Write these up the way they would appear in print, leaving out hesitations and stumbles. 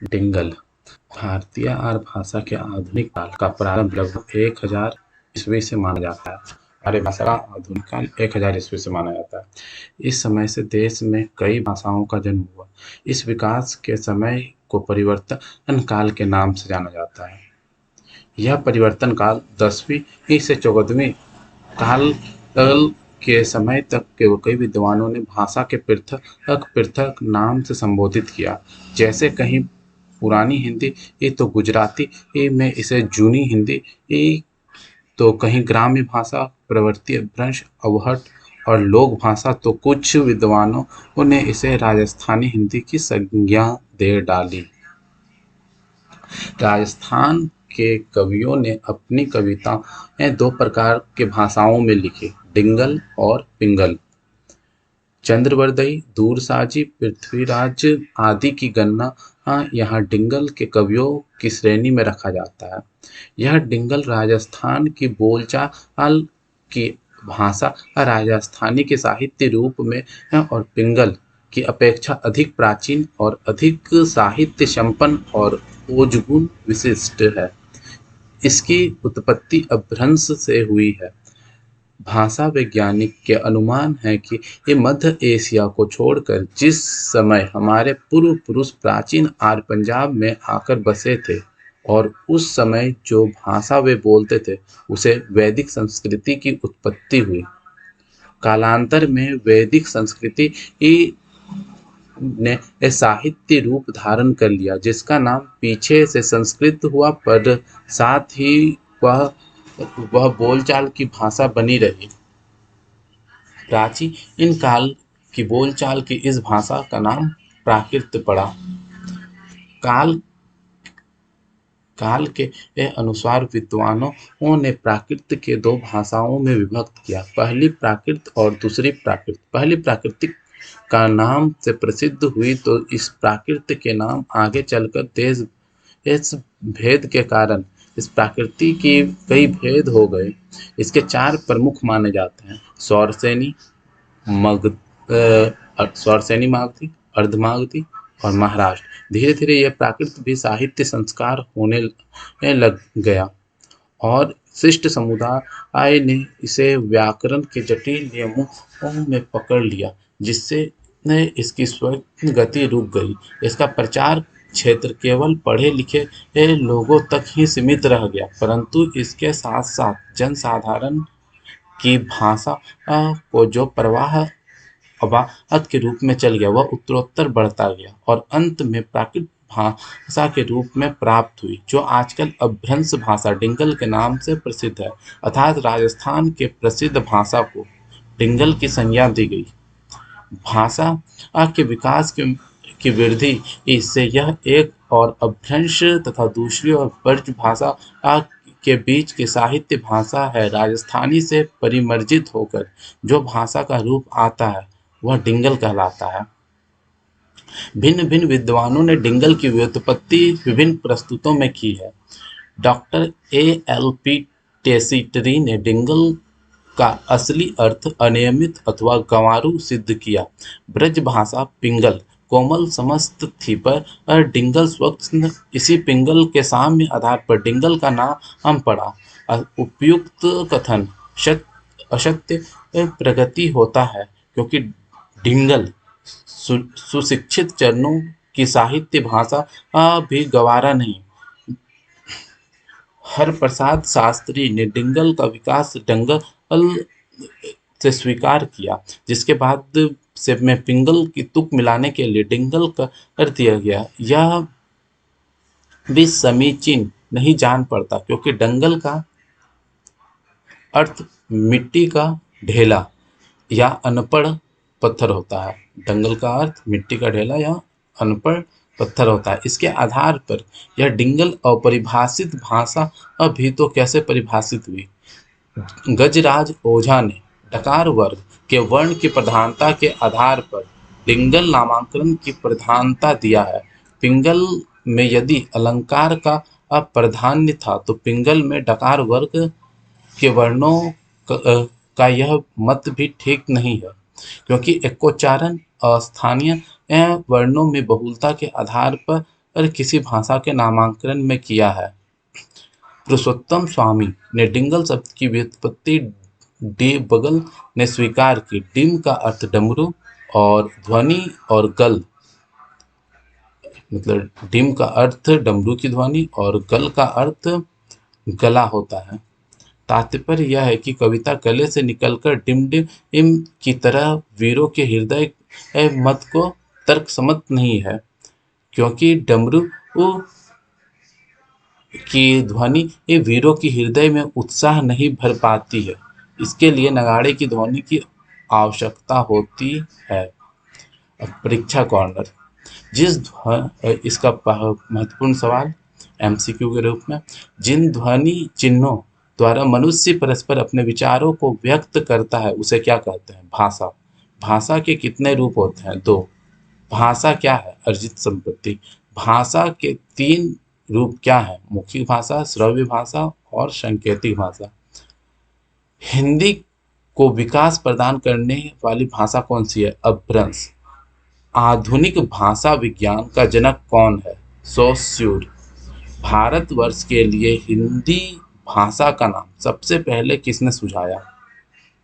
डिंगल भारतीय आर्य भाषा के आधुनिक काल का प्रारंभ लगभग 1000 ईस्वी से माना जाता है। आर्य भाषा का आधुनिक काल 1000 ईस्वी से माना जाता है। इस समय से देश में कई भाषाओं का जन्म हुआ। इस विकास के समय को परिवर्तन काल के नाम से जाना जाता है। यह परिवर्तन काल 10वीं से 14वीं काल के समय तक के कई विद्वानों ने भाषा के पृथक पृथक नाम से संबोधित किया। जैसे कहीं पुरानी हिंदी, ये तो गुजराती में इसे जूनी हिंदी, ये तो कहीं ग्राम्य भाषा, प्रवर्ती अपभ्रंश, अवहट और लोक भाषा, तो कुछ विद्वानों ने इसे राजस्थानी हिंदी की संज्ञा दे डाली। राजस्थान के कवियों ने अपनी कविताएं दो प्रकार के भाषाओं में लिखी, डिंगल और पिंगल। चंद्रवरदई, दूरसाजी, पृथ्वीराज आदि की गणना यहाँ डिंगल के कवियों की श्रेणी में रखा जाता है। यह डिंगल राजस्थान की बोलचाल की भाषा राजस्थानी के साहित्य रूप में है और पिंगल की अपेक्षा अधिक प्राचीन और अधिक साहित्य संपन्न और ओजगुन विशिष्ट है। इसकी उत्पत्ति अपभ्रंश से हुई है। भाषा वैज्ञानिक के अनुमान है कि ये मध्य एशिया को छोड़कर जिस समय हमारे पूर्व पुरुष प्राचीन आर्य पंजाब में आकर बसे थे और उस समय जो भाषा वे बोलते थे उसे वैदिक संस्कृति की उत्पत्ति हुई। कालांतर में वैदिक संस्कृति ने साहित्य रूप धारण कर लिया, जिसका नाम पीछे से संस्कृत हुआ, पर साथ ही वह बोलचाल की भाषा बनी रही। प्राचीन काल की बोलचाल की इस भाषा का नाम प्राकृत पड़ा। काल काल के अनुसार विद्वानों ने प्राकृत के दो भाषाओं में विभक्त किया, पहली प्राकृत और दूसरी प्राकृत। पहली प्राकृतिक का नाम से प्रसिद्ध हुई, तो इस प्राकृत के नाम आगे चलकर देश इस भेद के कारण इस प्रकृति की कई भेद हो गए। इसके चार प्रमुख माने जाते हैं: सौरसेनी, मागधी, अर्धमागधी और महाराष्ट्र। धीरे धीरे यह प्राकृत भी साहित्य संस्कार होने लग गया और शिष्ट समुदाय ने इसे व्याकरण के जटिल नियमों में पकड़ लिया, जिससे इसकी स्वयं गति रुक गई। इसका प्रचार क्षेत्र केवल पढ़े लिखे लोगों तक ही सीमित रह गया, परंतु इसके साथ साथ जनसाधारण की भाषा को जो प्रवाह अबाहत के रूप में चल गया, वह उत्तरोत्तर बढ़ता गया और अंत में प्राकृत भाषा के रूप में प्राप्त हुई, जो आजकल अपभ्रंश भाषा डिंगल के नाम से प्रसिद्ध है। अर्थात राजस्थान के प्रसिद्ध भाषा को डिंगल की संज्ञा दी गई। भाषा के विकास की वृद्धि इससे यह एक और अपभ्रंश तथा दूसरी और ब्रज भाषा के बीच की साहित्य भाषा है। राजस्थानी से परिमर्जित होकर जो भाषा का रूप आता है वह डिंगल कहलाता है। भिन्न भिन्न विद्वानों ने डिंगल की व्युत्पत्ति विभिन्न प्रस्तुतों में की है। Doctor A.L.P. टेसिटरी ने डिंगल का असली अर्थ अनियमित अथवा गंवारू सिद्ध किया। ब्रज भाषा पिंगल कोमल समस्त थी, पर डिंगल स्वप्न इसी पिंगल के साम्य आधार पर डिंगल का नाम पड़ा। उपयुक्त कथन असत्य प्रगति होता है, क्योंकि डिंगल सुशिक्षित चरणों की साहित्य भाषा भी गवारा नहीं। हरप्रसाद शास्त्री ने डिंगल का विकास डंगल से स्वीकार किया, जिसके बाद से में पिंगल की तुक मिलाने के लिए डिंगल कर दिया गया। यह भी समीचीन नहीं जान पड़ता, क्योंकि डंगल का अर्थ मिट्टी का ढेला या अनपढ़ पत्थर होता है। डंगल का अर्थ मिट्टी का ढेला या अनपढ़ पत्थर होता है। इसके आधार पर यह डिंगल अपरिभाषित भाषा भी तो कैसे परिभाषित हुई। गजराज ओझा ने डकार वर्ग के वर्ण की प्रधानता के आधार पर डिंगल नामांकन की प्रधानता दिया है। पिंगल में यदि अलंकार का प्राधान्य था, तो पिंगल में डकार वर्ग के वर्णों का यह मत भी ठीक नहीं है, क्योंकि एकोच्चारण स्थानीय वर्णों में बहुलता के आधार पर और किसी भाषा के नामांकन में किया है। पुरुषोत्तम स्वामी ने डिंगल शब्द की व्युत्पत्ति डी बगल ने स्वीकार की। डिम का अर्थ डमरू और ध्वनि और गल, मतलब डिम का अर्थ डमरू की ध्वनि और गल का अर्थ गला होता है। तात्पर्य यह है कि कविता गले से निकलकर डिम डिम की तरह वीरों के हृदय मत को तर्कसम्मत नहीं है, क्योंकि डमरू की ध्वनि ये वीरों की हृदय में उत्साह नहीं भर पाती है। इसके लिए नगाड़े की ध्वनि की आवश्यकता होती है। अब परीक्षा कॉर्नर, इसका महत्वपूर्ण सवाल एमसीक्यू के रूप में, जिन ध्वनि चिन्हों द्वारा मनुष्य परस्पर अपने विचारों को व्यक्त करता है उसे क्या कहते हैं? भाषा। भाषा के कितने रूप होते हैं? 2। भाषा क्या है? अर्जित संपत्ति। भाषा के 3 रूप क्या है? मौखिक भाषा, श्रव्य भाषा और सांकेतिक भाषा। हिंदी को विकास प्रदान करने वाली भाषा कौन सी है? अपभ्रंश। आधुनिक भाषा विज्ञान का जनक कौन है? सोस्यूर। भारतवर्ष के लिए हिंदी भाषा का नाम सबसे पहले किसने सुझाया?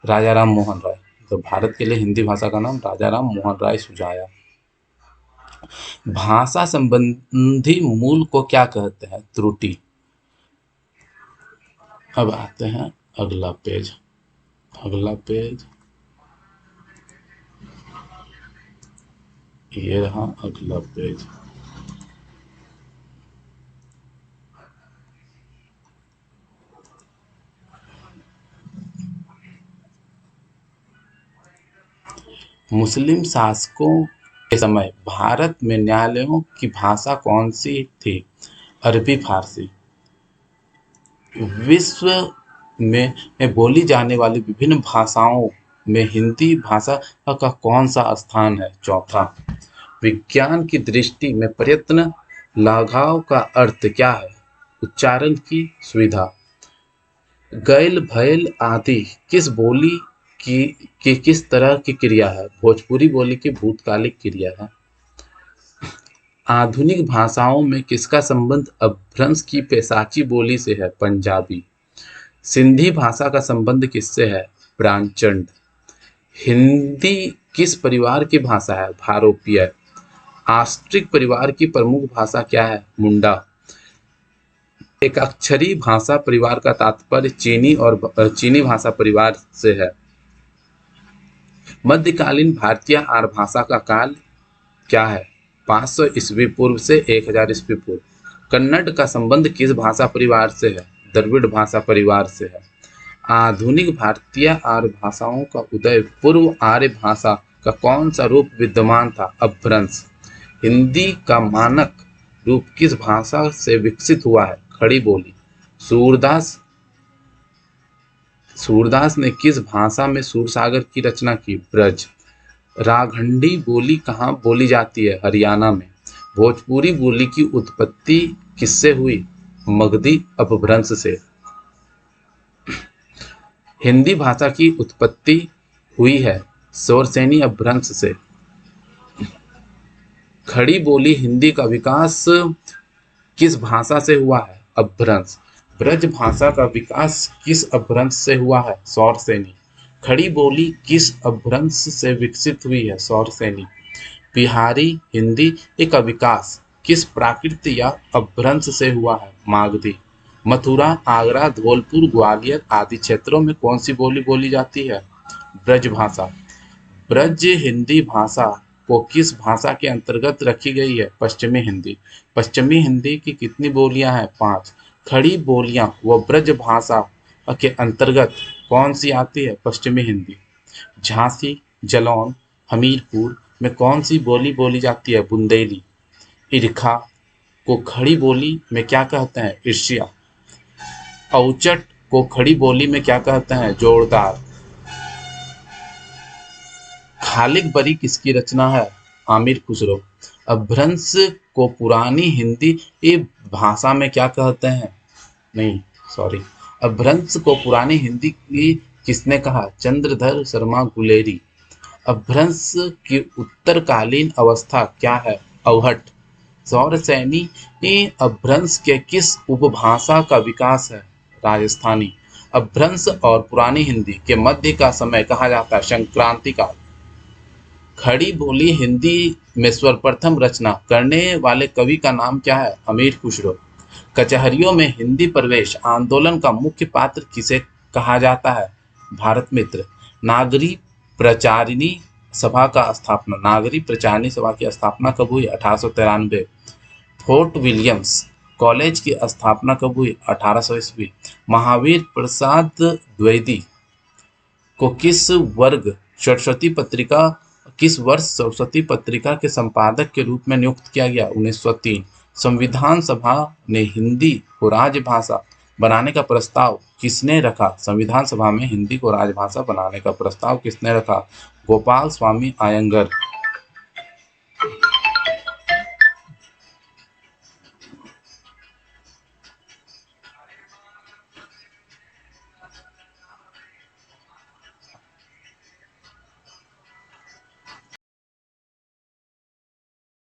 राजा राम मोहन राय। तो भारत के लिए हिंदी भाषा का नाम राजा राम मोहन राय सुझाया। भाषा संबंधी मूल को क्या कहते हैं? त्रुटि। अब आते हैं अगला पेज। ये रहा अगला पेज। मुस्लिम शासकों के समय भारत में न्यायालयों की भाषा कौन सी थी? अरबी फारसी। विश्व में बोली जाने वाली विभिन्न भाषाओं में हिंदी भाषा का कौन सा स्थान है? चौथा। विज्ञान की दृष्टि में प्रयत्न लाघव का अर्थ क्या है? उच्चारण की सुविधा। गैल भैल आदि किस बोली की किस तरह की क्रिया है? भोजपुरी बोली की भूतकालिक क्रिया है। आधुनिक भाषाओं में किसका संबंध अपभ्रंश की पैशाची बोली से है? पंजाबी। सिंधी भाषा का संबंध किससे है? प्रांचंड। हिंदी किस परिवार की भाषा है? भारोपीय। आस्ट्रिक परिवार की प्रमुख भाषा क्या है? मुंडा। एकाक्षरी भाषा परिवार का तात्पर्य चीनी भाषा परिवार से है। मध्यकालीन भारतीय आर्य भाषा का काल क्या है? 500 ईस्वी पूर्व से 1000 ईस्वी पूर्व। कन्नड़ का संबंध किस भाषा परिवार से है? द्रविड़ भाषा परिवार से है। आधुनिक भारतीय आर्य भाषाओं का उदय पूर्व आर्य भाषा का कौन सा रूप विद्यमान था? अपभ्रंश। हिंदी का मानक रूप किस भाषा से विकसित हुआ है? खड़ी बोली। सूरदास ने किस भाषा में सूरसागर की रचना की? ब्रज। राघंडी बोली कहाँ बोली जाती है? हरियाणा में। भोजपुरी बोली की उत्पत्ति किससे हुई? मगधी अपभ्रंश से। हिंदी भाषा की उत्पत्ति हुई है शौरसेनी अपभ्रंश से। खड़ी बोली हिंदी का विकास किस भाषा से हुआ है? अपभ्रंश। ब्रज भाषा का विकास किस अपभ्रंश से हुआ है? शौरसेनी। खड़ी बोली किस अपभ्रंश से विकसित हुई है? शौरसेनी। बिहारी हिंदी का विकास किस प्राकृत या अपभ्रंश से हुआ है? मागधी। मथुरा, आगरा, धौलपुर, ग्वालियर आदि क्षेत्रों में कौन सी बोली बोली जाती है? ब्रज भाषा। ब्रज हिंदी भाषा को किस भाषा के अंतर्गत रखी गई है? पश्चिमी हिंदी। पश्चिमी हिंदी की कितनी बोलियां हैं? 5। खड़ी बोलियां व ब्रज भाषा के अंतर्गत कौन सी आती है? पश्चिमी हिंदी। झांसी, जालौन, हमीरपुर में कौन सी बोली बोली जाती है? बुंदेली। ईर्खा को खड़ी बोली में क्या कहते हैं? ईर्ष्या। औचट को खड़ी बोली में क्या कहते हैं? जोरदार। खालिक बरी किसकी रचना है? आमिर खुसरो। अपभ्रंश को पुरानी हिंदी भाषा में क्या कहते हैं? नहीं, सॉरी, अपभ्रंश को पुरानी हिंदी की किसने कहा? चंद्रधर शर्मा गुलेरी। अपभ्रंश की उत्तरकालीन अवस्था क्या है? अवहट। सौरसैनी अपभ्रंश के किस उपभाषा का विकास है? राजस्थानी। अपभ्रंश और पुरानी हिंदी के मध्य का समय कहा जाता है संक्रांति काल। खड़ी बोली हिंदी में सर्वप्रथम रचना करने वाले कवि का नाम क्या है? अमीर खुसरो। कचहरियों में हिंदी प्रवेश आंदोलन का मुख्य पात्र किसे कहा जाता है? भारत मित्र। नागरी प्रचारिणी सभा का स्थापना नागरी प्रचारिणी सभा की स्थापना कब हुई? 1893। फोर्ट विलियम्स कॉलेज की स्थापना कब हुई? 1800 ईस्वी। महावीर प्रसाद द्विवेदी को किस वर्ष सरस्वती पत्रिका के संपादक के रूप में नियुक्त किया गया? 1903। संविधान सभा ने हिंदी को राजभाषा बनाने का प्रस्ताव किसने रखा? संविधान सभा में हिंदी को राजभाषा बनाने का प्रस्ताव किसने रखा? गोपाल स्वामी अयंगर।